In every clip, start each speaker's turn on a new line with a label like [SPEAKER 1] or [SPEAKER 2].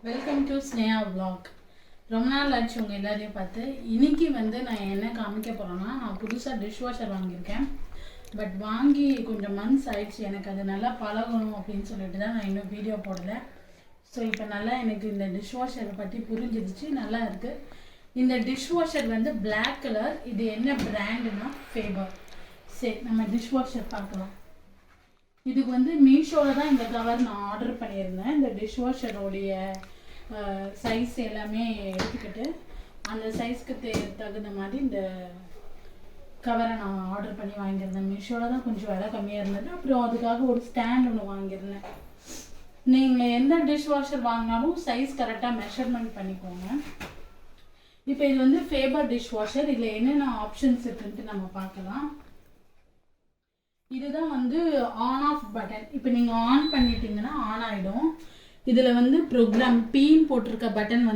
[SPEAKER 1] Welcome to Sneha vlog. ரொம்ப நாள் ஆச்சு உங்கள் எல்லாரையும் பார்த்து. இன்னைக்கு நான் என்ன காமிக்க போகிறேன்னா, நான் புதுசாக டிஷ் வாஷர் வாங்கியிருக்கேன். பட் வாங்கி கொஞ்சம் மந்த்ஸ் ஆயிடுச்சு. எனக்கு அது நல்லா பழகணும் அப்படின்னு சொல்லிட்டு தான் நான் இன்னும் வீடியோ போடலை. ஸோ இப்போ நல்லா எனக்கு இந்த டிஷ் வாஷரை பற்றி புரிஞ்சிருச்சு, நல்லா இருக்குது. இந்த டிஷ் வாஷர் பிளாக் கலர். இது என்ன பிராண்டுனா ஃபேபர். சரி, நம்ம டிஷ் வாஷர் பார்க்கலாம். இதுக்கு மீஷோவில் தான் இந்த கவர் நான் ஆர்டர் பண்ணியிருந்தேன். இந்த டிஷ் வாஷரோடைய சைஸ் எல்லாமே எடுத்துக்கிட்டு அந்த சைஸ்க்கு தகுந்த மாதிரி இந்த கவரை நான் ஆர்டர் பண்ணி வாங்கியிருந்தேன். மீஷோவில் தான் கொஞ்சம் விலை கம்மியாக இருந்தது. அப்புறம் அதுக்காக ஒரு ஸ்டாண்ட் ஒன்று வாங்கியிருந்தேன். நீங்கள் எந்த டிஷ் வாஷர் வாங்கினாலும் சைஸ் கரெக்டாக மெஷர்மெண்ட் பண்ணிக்கோங்க. இப்போ இது ஃபேபர் டிஷ் வாஷர். இதில் என்னென்ன ஆப்ஷன்ஸ் இருக்குன்ட்டு நம்ம பார்க்கலாம். இதுதான் ஆன் ஆஃப் பட்டன். இப்போ நீங்கள் ஆன் பண்ணிட்டீங்கன்னா ஆன் ஆகிடும். இதில் ப்ரோக்ராம் பீன் போட்டிருக்க பட்டன்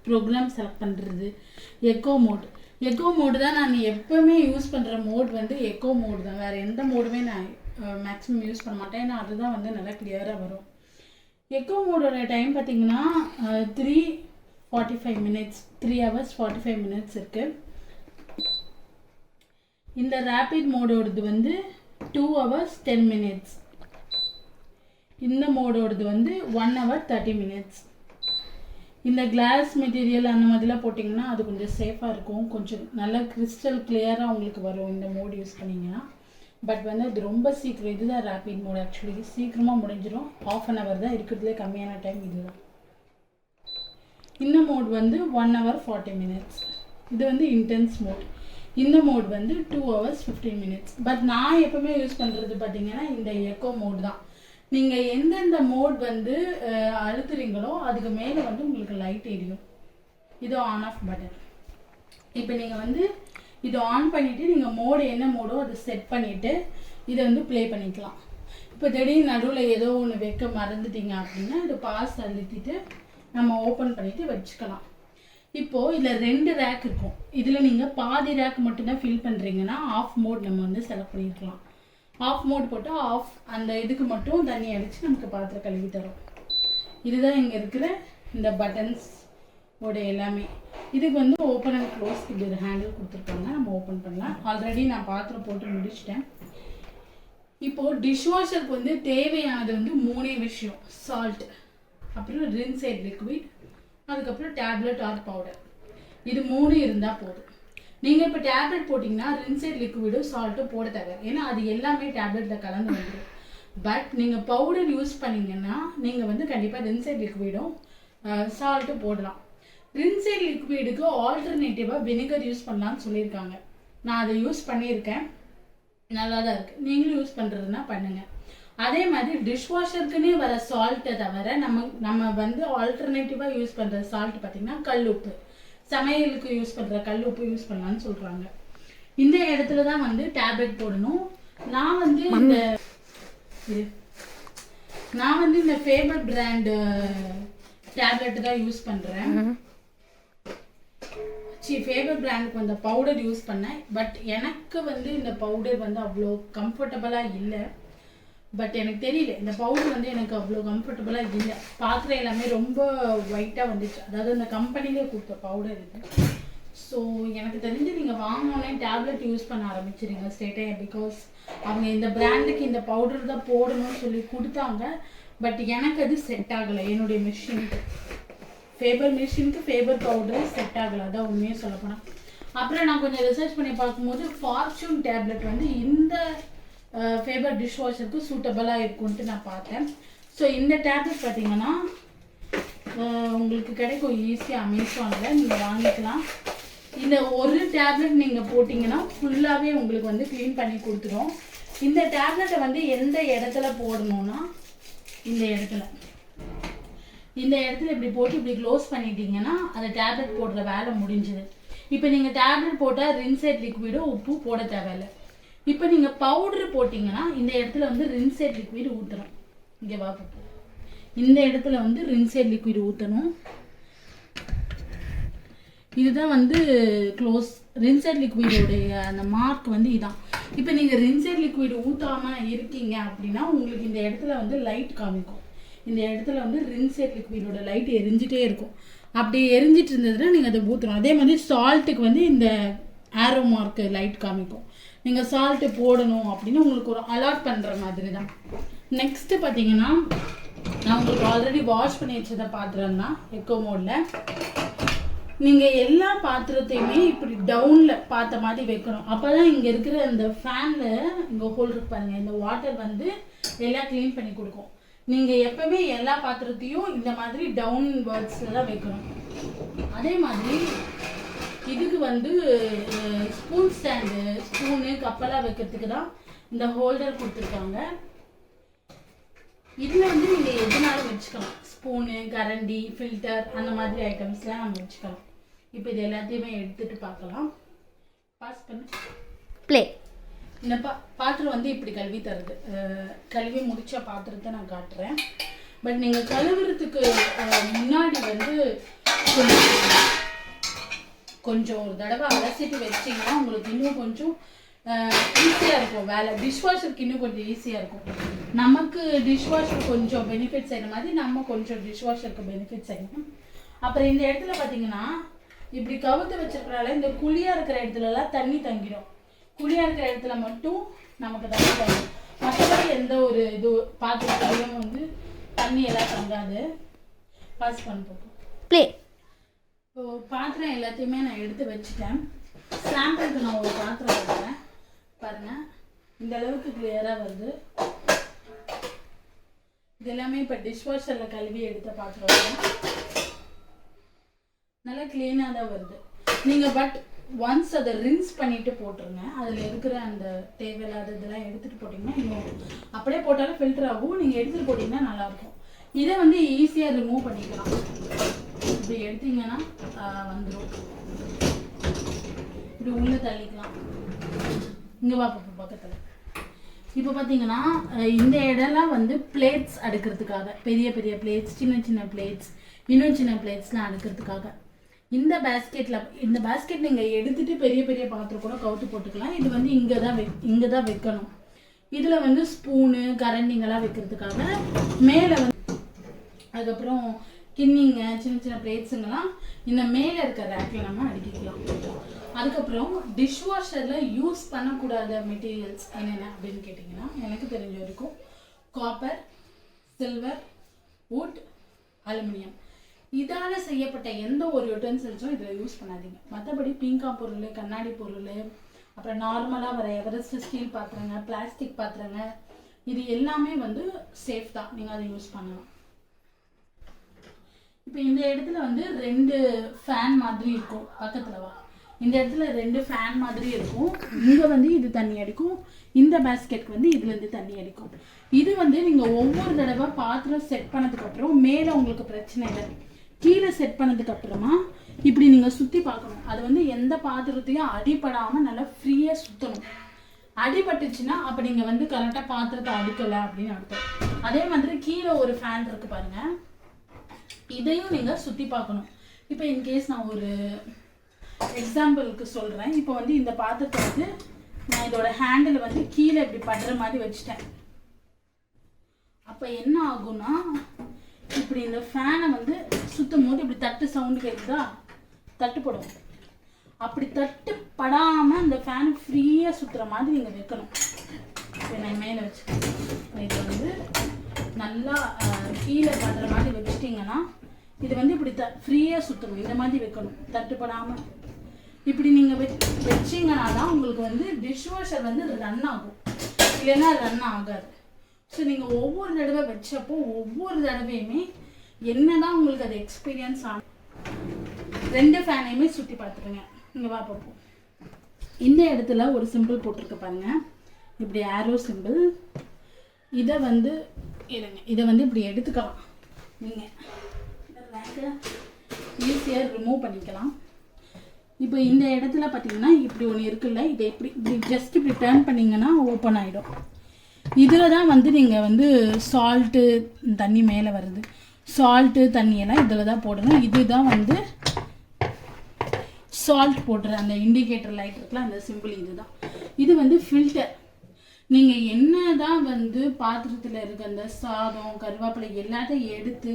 [SPEAKER 1] ப்ரோக்ராம் செலக்ட் பண்ணுறது. எக்கோ மோடு தான் நான் எப்போவுமே யூஸ் பண்ணுற மோட் எக்கோ மோடு தான். வேறு எந்த மோடுமே நான் மேக்ஸிமம் யூஸ் பண்ண மாட்டேன். ஏன்னா அதுதான் நல்லா கிளியராக வரும். எக்கோ மோடோட டைம் பார்த்திங்கன்னா 3:45 minutes, 3 hours 45 minutes இருக்குது. இந்த ரேபிட் மோடோடது 2 hours 10 minutes. இந்த மோடோடது 1 hour 30 minutes. இந்த கிளாஸ் மெட்டீரியல் அந்த மாதிரிலாம் போட்டிங்கன்னா அது கொஞ்சம் சேஃபாக இருக்கும். கொஞ்சம் நல்லா கிறிஸ்டல் கிளியராக உங்களுக்கு வரும் இந்த மோட் யூஸ் பண்ணிங்கன்னா. பட் அது ரொம்ப சீக்கிரம். இதுதான் ரேபிட் மோட். ஆக்சுவலி சீக்கிரமாக முடிஞ்சிடும். 1/2 hour தான் இருக்கிறதுலே கம்மியான டைம் இதுதான். இந்த மோட் 1 hour 40 minutes. இது இன்டென்ஸ் மோட். இந்த மோட் 2 hours 15 minutes. பட் நான் எப்பவுமே யூஸ் பண்ணுறது பார்த்தீங்கன்னா இந்த எக்கோ மோட் தான். நீங்கள் எந்தெந்த மோட் அழுத்துறீங்களோ அதுக்கு மேலே உங்களுக்கு லைட் எரியும். இது ஆன் ஆஃப் பட்டன். இப்போ நீங்கள் இது ஆன் பண்ணிவிட்டு நீங்கள் மோடு என்ன மோடோ அதை செட் பண்ணிவிட்டு இதை ப்ளே பண்ணிக்கலாம். இப்போ திடீர்னு நடுவில் ஏதோ ஒன்று வைக்க மறந்துட்டீங்க அப்படின்னா இது பாஸ் அழுத்திட்டு நம்ம ஓப்பன் பண்ணிவிட்டு வச்சுக்கலாம். இப்போது இதில் 2 ரேக் இருக்கும். இதில் நீங்கள் பாதி ரேக் மட்டும்தான் ஃபில் பண்ணுறீங்கன்னா ஆஃப் மோட் நம்ம செலக்ட் பண்ணியிருக்கலாம். ஆஃப் மோட் போட்டால் ஆஃப் அந்த இதுக்கு மட்டும் தண்ணி அடித்து நமக்கு பாத்திரம் கழுவி தரும். இதுதான் இங்கே இருக்கிற இந்த பட்டன்ஸ் ஓட எல்லாமே. இதுக்கு ஓப்பன் அண்ட் க்ளோஸ்க்கு இப்படி ஒரு ஹேண்டில் கொடுத்துருக்காங்க. நம்ம ஓப்பன் பண்ணலாம். ஆல்ரெடி நான் பாத்திரம் போட்டு முடிச்சிட்டேன். இப்போது டிஷ் வாஷருக்கு தேவையானது 3 விஷயம். சால்ட், அப்புறம் ரின்சைட் லிக்விட், அதுக்கப்புறம் டேப்லெட் ஆர் பவுடர். இது 3 இருந்தால் போதும். நீங்கள் இப்போ டேப்லெட் போட்டிங்கன்னா ரின்சைட் லிக்விடும் சால்ட்டும் போட தேவை. ஏன்னா அது எல்லாமே டேப்லெட்டில் கலந்து வந்துடும். பட் நீங்கள் பவுடர் யூஸ் பண்ணிங்கன்னா நீங்கள் கண்டிப்பாக ரின்சைட் லிக்விடும் சால்ட்டும் போடலாம். ரின்சைட் லிக்விடுக்கு ஆல்டர்னேட்டிவாக வினிகர் யூஸ் பண்ணலான்னு சொல்லியிருக்காங்க. நான் அதை யூஸ் பண்ணியிருக்கேன், நல்லா தான் இருக்குது. நீங்களும் யூஸ் பண்ணுறதுனா பண்ணுங்கள். அதே மாதிரி டிஷ் வாஷருக்குன்னே வர சால்ட்டை தவிர நம்ம ஆல்டர்னேட்டிவாக யூஸ் பண்ணுற சால்ட் பார்த்திங்கன்னா கல் உப்பு. சமையலுக்கு யூஸ் பண்ணுற கல் உப்பு யூஸ் பண்ணலான்னு சொல்கிறாங்க. இந்த இடத்துல தான் டேப்லெட் போடணும். நான் இந்த ஃபேபர் பிராண்டு டேப்லெட் தான் யூஸ் பண்ணுறேன். ஃபேபர் பிராண்டுக்கு பவுடர் யூஸ் பண்ணேன். பட் எனக்கு இந்த பவுடர் அவ்வளோ கம்ஃபர்டபுளாக இல்லை. பட் எனக்கு தெரியல, இந்த பவுடர் எனக்கு அவ்வளோ கம்ஃபர்டபுளாக இல்லை. பாத்திரம் எல்லாமே ரொம்ப ஒயிட்டாக வந்துச்சு. அதாவது இந்த கம்பெனிலே கொடுத்த பவுடர் இது. ஸோ எனக்கு தெரிஞ்சு நீங்கள் வாங்கினோடனே டேப்லெட் யூஸ் பண்ண ஆரம்பிச்சிருங்க ஸ்ட்ரெயிட்டாக. பிகாஸ் அவங்க இந்த பிராண்டுக்கு இந்த பவுடர் தான் போடணும்னு சொல்லி கொடுத்தாங்க. பட் எனக்கு அது செட் ஆகலை. என்னுடைய மிஷினுக்கு, ஃபேபர் மிஷினுக்கு ஃபேபர் பவுடர் செட் ஆகலை. அதான் உண்மையாக சொல்லப்போனால். அப்புறம் நான் கொஞ்சம் ரிசர்ச் பண்ணி பார்க்கும்போது ஃபார்ச்சூன் டேப்லெட் இந்த ஃபேபர் டிஷ் வாஷருக்கு சூட்டபுளாக இருக்கும்ன்ட்டு நான் பார்த்தேன். ஸோ இந்த டேப்லெட் பார்த்தீங்கன்னா உங்களுக்கு கிடைக்கும் ஈஸியாக. அமேசானில் நீங்கள் வாங்கிக்கலாம். இந்த ஒரு டேப்லெட் நீங்கள் போட்டிங்கன்னா ஃபுல்லாகவே உங்களுக்கு க்ளீன் பண்ணி கொடுத்துரும். இந்த டேப்லெட்டை எந்த இடத்துல போடணும்னா இந்த இடத்துல இப்படி போட்டு இப்படி க்ளோஸ் பண்ணிட்டீங்கன்னா அந்த டேப்லெட் போடுற வேலை முடிஞ்சுது. இப்போ நீங்கள் டேப்லெட் போட்டால் ரின்சைட் லிக்விடும் உப்பு போட தேவையில்லை. இப்போ நீங்கள் பவுட்ரு போட்டிங்கன்னா இந்த இடத்துல ரின்சைட் லிக்விட் ஊற்றணும். இங்கே பார்ப்போம், இந்த இடத்துல ரின்சைட் லிக்விட் ஊற்றணும். இதுதான் க்ளோஸ். ரின்சைட் லிக்விடோடைய அந்த மார்க் இதான். இப்போ நீங்கள் ரின்சைட் லிக்விட் ஊற்றாமல் இருக்கீங்க அப்படின்னா உங்களுக்கு இந்த இடத்துல லைட் காமிக்கும். இந்த இடத்துல வந்து ரின்செட் லிக்விடோட லைட் எரிஞ்சிட்டே இருக்கும். அப்படி எரிஞ்சிட்டு இருந்ததுன்னா நீங்கள் அதை ஊற்றணும். அதே மாதிரி சால்ட்டுக்கு வந்து இந்த ஆரோ மார்க்கு லைட் காமிக்கும். நீங்கள் சால்ட்டு போடணும் அப்படின்னு உங்களுக்கு ஒரு அலாட் பண்ணுற மாதிரி தான். நெக்ஸ்ட்டு பார்த்தீங்கன்னா நான் உங்களுக்கு ஆல்ரெடி வாஷ் பண்ணி வச்சதை பாத்திரம் தான் எக்கோ மோடில். நீங்கள் எல்லா பாத்திரத்தையுமே இப்படி டவுனில் பார்த்த மாதிரி வைக்கணும். அப்போ தான் இங்கே இருக்கிற அந்த ஃபேனில் இங்கே ஹோல் இருக்கு பாருங்கள், இந்த வாட்டர் வந்து எல்லாம் க்ளீன் பண்ணி கொடுக்கும். நீங்கள் எப்பவுமே எல்லா பாத்திரத்தையும் இந்த மாதிரி டவுன் வேர்ட்ஸில் தான் வைக்கணும். அதே மாதிரி இதுக்கு வந்து ஸ்பூன் ஸ்டாண்டு, ஸ்பூனு கப்பெல்லாம் வைக்கிறதுக்கு தான் இந்த ஹோல்டர் கொடுத்துருக்காங்க. இதில் வந்து நீங்கள் எதுனாலும் வச்சுக்கலாம். ஸ்பூனு, கரண்டி, ஃபில்டர் அந்த மாதிரி ஐட்டம்ஸ்லாம் நம்ம வச்சுக்கலாம். இப்போ இது எல்லாத்தையுமே எடுத்துகிட்டு பார்க்கலாம். பாஸ் பண்ணு ப்ளே. இந்த பாத்திரம் வந்து இப்படி கழுவி தருது. கழுவி முடித்த பாத்திரத்தை நான் காட்டுறேன். பட் நீங்கள் கழுவுறதுக்கு முன்னாடி வந்து கொஞ்சம் ஒரு தடவை அலசிட்டு வச்சிங்கன்னா உங்களுக்கு இன்னும் கொஞ்சம் ஈஸியாக இருக்கும் வேலை. டிஷ்வாஷருக்கு இன்னும் கொஞ்சம் ஈஸியாக இருக்கும். நமக்கு டிஷ்வாஷர் கொஞ்சம் பெனிஃபிட்ஸ் ஆகிற மாதிரி நம்ம கொஞ்சம் டிஷ்வாஷருக்கு பெனிஃபிட்ஸ் ஆகிடும். அப்புறம் இந்த இடத்துல பார்த்தீங்கன்னா இப்படி கவுத்து வச்சிருக்கிறனால இந்த குழியாக இருக்கிற இடத்துலலாம் தண்ணி தங்கிடும். குழியாக இருக்கிற இடத்துல மட்டும் நமக்கு தண்ணி தங்கும். மற்றபடி எந்த ஒரு இது பாத்திரத்துலையும் வந்து தண்ணி எல்லாம் தங்காது. பாஸ் பண்ண ப்ளே. இப்போ பாத்திரம் எல்லாத்தையுமே நான் எடுத்து வச்சுட்டேன். சாம்பிளுக்கு நான் ஒரு பாத்திரம் வைக்கிறேன் பாருங்கள். இந்த அளவுக்கு கிளியராக வருது. இது எல்லாமே இப்போ டிஷ்வாஷரில் கழுவி எடுத்த பாத்திரம் நல்லா க்ளீனாக தான் வருது. நீங்கள் பட் ஒன்ஸ் அதை ரின்ஸ் பண்ணிவிட்டு போட்டுருங்க. அதில் இருக்கிற அந்த தேவையில்லாத இதெல்லாம் எடுத்துகிட்டு போட்டிங்கன்னா இன்னும் அப்படியே போட்டாலும் ஃபில்டர் ஆகும். நீங்கள் எடுத்துகிட்டு போட்டிங்கன்னா நல்லாயிருக்கும். இதை வந்து ஈஸியாக ரிமூவ் பண்ணிக்கலாம். இப்படி எடுத்தீங்கன்னா வந்துடும். இப்படி உள்ளே தள்ளிக்கலாம். இங்கே வா பக்கத்தில். இப்போ பார்த்தீங்கன்னா இந்த இடம்லாம் வந்து பிளேட்ஸ் அடுக்கிறதுக்காக, பெரிய பெரிய பிளேட்ஸ், சின்ன சின்ன பிளேட்ஸ், இன்னும் சின்ன பிளேட்ஸ்லாம் அடுக்கிறதுக்காக இந்த பேஸ்கெட் நீங்கள் எடுத்துகிட்டு பெரிய பெரிய பாத்திரம் கூட கவுத்து போட்டுக்கலாம். இது வந்து இங்கே தான் வைக்கணும். இதில் வந்து ஸ்பூனு, கரண்டிங்கெல்லாம் வைக்கிறதுக்காக மேலே வந்து, அதுக்கப்புறம் கிண்ணிங்க, சின்ன சின்ன பிளேட்ஸுங்கெல்லாம் இந்த மேலே இருக்கிற ரேக்கில் நம்ம அடுக்கிக்கலாம். அதுக்கப்புறம் டிஷ்வாஷரில் யூஸ் பண்ணக்கூடாத மெட்டீரியல்ஸ் என்னென்ன அப்படின்னு கேட்டிங்கன்னா, எனக்கு தெரிஞ்ச வரைக்கும் காப்பர், சில்வர், வுட், அலுமினியம், இதால் செய்யப்பட்ட எந்த ஒரு யூட்டன்சில்ஸும் இதில் யூஸ் பண்ணாதீங்க. மற்றபடி பீங்கா பொருள், கண்ணாடி பொருள், அப்புறம் நார்மலாக வர எவரெஸ்ட் ஸ்டீல் பாத்திரங்க, பிளாஸ்டிக் பாத்திரங்க, இது எல்லாமே வந்து சேஃப் தான். நீங்கள் அதை யூஸ் பண்ணலாம். இப்போ இந்த இடத்துல வந்து 2 ஃபேன் மாதிரி இருக்கும். பக்கத்தில் வா. இந்த இடத்துல 2 ஃபேன் மாதிரி இருக்கும். இங்கே வந்து இது தண்ணி அடிக்கும். இந்த பேஸ்கெட்க்கு வந்து இதுலேருந்து தண்ணி அடிக்கும். இது வந்து நீங்கள் ஒவ்வொரு தடவை பாத்திரம் செட் பண்ணதுக்கப்புறம் மேலே உங்களுக்கு பிரச்சனை இல்லை. கீழே செட் பண்ணதுக்கப்புறமா இப்படி நீங்கள் சுற்றி பார்க்கணும். அது வந்து எந்த பாத்திரத்தையும் அடிபடாமல் நல்லா ஃப்ரீயாக சுற்றணும். அடிபட்டுச்சுன்னா அப்போ நீங்கள் வந்து கரெக்டாக பாத்திரத்தை அடுக்கலை அப்படின்னு அர்த்தம். அதே மாதிரி கீழே ஒரு ஃபேன் இருக்குது பாருங்கள். இதையும் நீங்கள் சுற்றி பார்க்கணும். இப்போ இன்கேஸ் நான் ஒரு எக்ஸாம்பிளுக்கு சொல்கிறேன். இப்போ வந்து இந்த பாத்திரத்தை வந்து நான் இதோட ஹேண்டில் வந்து கீழே இப்படி படுற மாதிரி வச்சுட்டேன். அப்போ என்ன ஆகும்னா, இப்படி இந்த ஃபேனை வந்து சுற்றும் போது இப்படி தட்டு சவுண்டு கேட்குதா, தட்டுப்படும். அப்படி தட்டுப்படாமல் அந்த ஃபேன் ஃப்ரீயாக சுற்றுற மாதிரி நீங்கள் வைக்கணும். இப்போ நான் மேலே வச்சுக்கேன். இது வந்து நல்லா கீழே படுற மாதிரி வச்சுட்டிங்கன்னா இது வந்து இப்படி ஃப்ரீயாக சுற்றணும். இந்த மாதிரி வைக்கணும், தட்டுப்படாமல். இப்படி நீங்கள் வச்சிங்கன்னா தான் உங்களுக்கு வந்து டிஷ்வாஷர் வந்து ரன் ஆகும். இல்லைன்னா ரன் ஆகாது. ஸோ நீங்கள் ஒவ்வொரு தடவை வச்சப்போ ஒவ்வொரு தடவையுமே என்ன தான் உங்களுக்கு அது எக்ஸ்பீரியன்ஸ் ஆகும். 2 ஃபேனையுமே சுற்றி பார்த்துருங்க. இங்கே வா பார்ப்போம். இந்த இடத்துல ஒரு சிம்பிள் போட்டிருக்க பாருங்க, இப்படி ஆரோ சிம்பிள். இதை வந்து இதை வந்து இப்படி எடுத்துக்கலாம். நீங்கள் ஈஸியாக ரிமூவ் பண்ணிக்கலாம். இப்போ இந்த இடத்துல பார்த்தீங்கன்னா இப்படி ஒன்று இருக்குல்ல, இதை இப்படி ஜஸ்ட் இப்படி டர்ன் பண்ணிங்கன்னா ஓப்பன் ஆகிடும். இதில் தான் வந்து நீங்கள் வந்து சால்ட்டு தண்ணி மேலே வருது. சால்ட்டு தண்ணியெல்லாம் இதில் தான் போடணும். இதுதான் வந்து சால்ட் போடுற அந்த இண்டிகேட்டர் லைட் இருக்குல்ல, அந்த சிம்பிள் இதுதான். இது வந்து ஃபில்டர். நீங்கள் என்ன தான் வந்து பாத்திரத்தில் இருக்க அந்த சாதம் கருவேப்பிலை எல்லாத்தையும் எடுத்து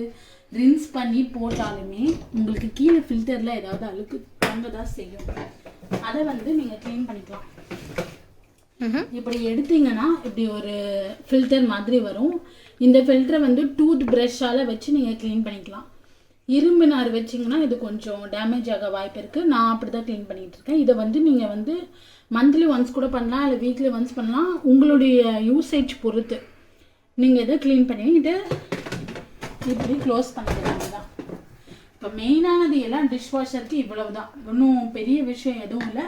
[SPEAKER 1] ரின்ஸ் பண்ணி போட்டாலுமே உங்களுக்கு கீழே ஃபில்டரில் ஏதாவது அழுக்கு தங்க தான் செய்யும். அதை வந்து நீங்கள் க்ளீன் பண்ணிக்கலாம். இப்படி எடுத்தீங்கன்னா இப்படி ஒரு ஃபில்டர் மாதிரி வரும். இந்த ஃபில்டரை வந்து டூத் ப்ரஷ்ஷால் வச்சு நீங்கள் க்ளீன் பண்ணிக்கலாம். இரும்பு நார் வச்சிங்கன்னா இது கொஞ்சம் டேமேஜ் ஆக வாய்ப்பு இருக்குது. நான் அப்படி தான் க்ளீன் பண்ணிகிட்ருக்கேன். இதை வந்து நீங்கள் வந்து மந்த்லி ஒன்ஸ் கூட பண்ணலாம், இல்லை வீக்லி ஒன்ஸ் பண்ணலாம். உங்களுடைய யூசேஜ் பொறுத்து நீங்கள் இதை க்ளீன் பண்ணிட்டு இப்படி க்ளோஸ் பண்ணிக்கிறாங்க தான். இப்போ மெயினானது எல்லாம் டிஷ்வாஷருக்கு இவ்வளவு தான். ஒன்றும் பெரிய விஷயம் எதுவும் இல்லை.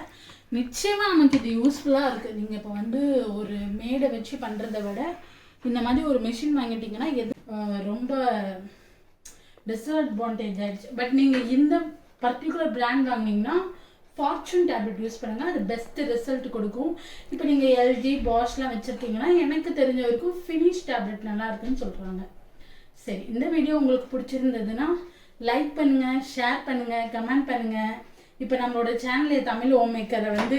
[SPEAKER 1] நிச்சயமாக நமக்கு இது யூஸ்ஃபுல்லாக இருக்குது. நீங்கள் இப்போ வந்து ஒரு மேடை வச்சு பண்ணுறத விட இந்த மாதிரி ஒரு மிஷின் வாங்கிட்டீங்கன்னா எது ரொம்ப டிஸ்அட்வான்டேஜ் ஆகிடுச்சு. பட் நீங்கள் இந்த பர்டிகுலர் பிராண்ட் வாங்கினீங்கன்னா ஃபார்ச்சூன் டேப்லெட் யூஸ் பண்ணுங்கள். அது பெஸ்ட்டு ரிசல்ட் கொடுக்கும். இப்போ நீங்கள் எல்ஜி பாஷ்லாம் வச்சுருக்கீங்கன்னா எனக்கு தெரிஞ்ச வரைக்கும் ஃபினிஷ் டேப்லெட் நல்லா இருக்குன்னு சொல்கிறாங்க. சரி, இந்த வீடியோ உங்களுக்கு பிடிச்சிருந்ததுன்னா லைக் பண்ணுங்கள், ஷேர் பண்ணுங்கள், கமெண்ட் பண்ணுங்கள். இப்போ நம்மளோட சேனலில் தமிழ் ஹோம் மேக்கரை வந்து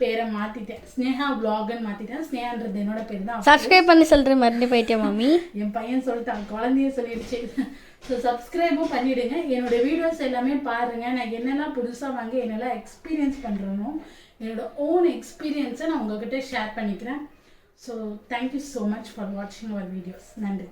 [SPEAKER 1] பேரை மாற்றிட்டேன், ஸ்னேஹா வ்ளாக்னு மாற்றிட்டேன். ஸ்னேஹான்றது என்னோட பேர் தான்.
[SPEAKER 2] சப்ஸ்கிரைப் பண்ணி சொல்கிறேன், மறுபடியும் போயிட்டேன் மாமி.
[SPEAKER 1] என் பையன் சொல்லிட்டான், குழந்தைய சொல்லிடுச்சு. ஸோ சப்ஸ்கிரைபும் பண்ணிவிடுங்க. என்னோடய வீடியோஸ் எல்லாமே பாருங்கள். நான் என்னெல்லாம் புதுசாக வாங்கி என்னெல்லாம் எக்ஸ்பீரியன்ஸ் பண்ணுறேனோ என்னோடய ஓன் எக்ஸ்பீரியன்ஸை நான் உங்கள்கிட்ட ஷேர் பண்ணிக்கிறேன். So thank you so much for வாட்சிங் அவர் வீடியோஸ். நன்றி.